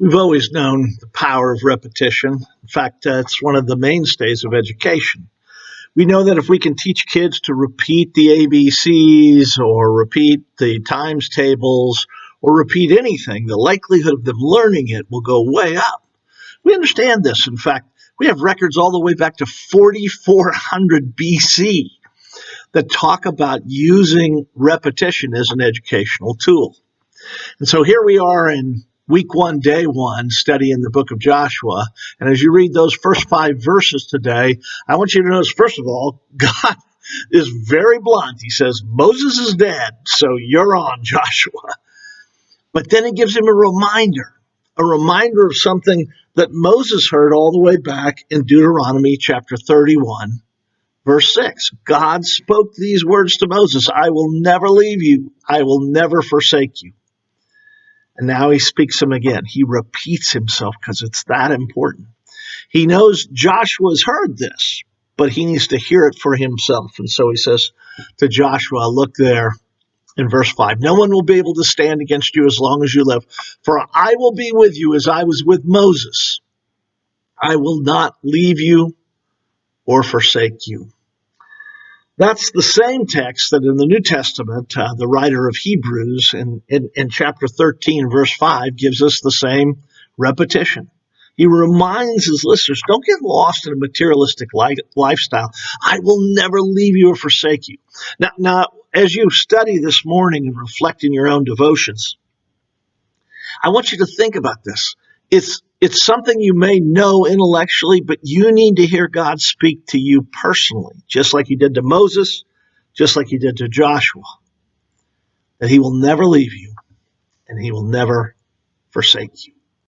We've always known the power of repetition. In fact, it's one of the mainstays of education. We know that if we can teach kids to repeat the ABCs or repeat the times tables or repeat anything, the likelihood of them learning it will go way up. We understand this. In fact, we have records all the way back to 4400 BC that talk about using repetition as an educational tool. And so here we are in week 1, day 1, studying the book of Joshua. And as you read those first 5 verses today, I want you to notice, first of all, God is very blunt. He says, Moses is dead, so you're on, Joshua. But then he gives him a reminder of something that Moses heard all the way back in Deuteronomy chapter 31, verse 6. God spoke these words to Moses, I will never leave you. I will never forsake you. And now he speaks them again. He repeats himself because it's that important. He knows Joshua's heard this, but he needs to hear it for himself. And so he says to Joshua, look there in verse 5, no one will be able to stand against you as long as you live, for I will be with you as I was with Moses. I will not leave you or forsake you. That's the same text that in the New Testament, the writer of Hebrews in chapter 13, verse 5, gives us the same repetition. He reminds his listeners, don't get lost in a materialistic lifestyle. I will never leave you or forsake you. Now, as you study this morning and reflect in your own devotions, I want you to think about this. It's something you may know intellectually, but you need to hear God speak to you personally, just like he did to Moses, just like he did to Joshua, that he will never leave you and he will never forsake you.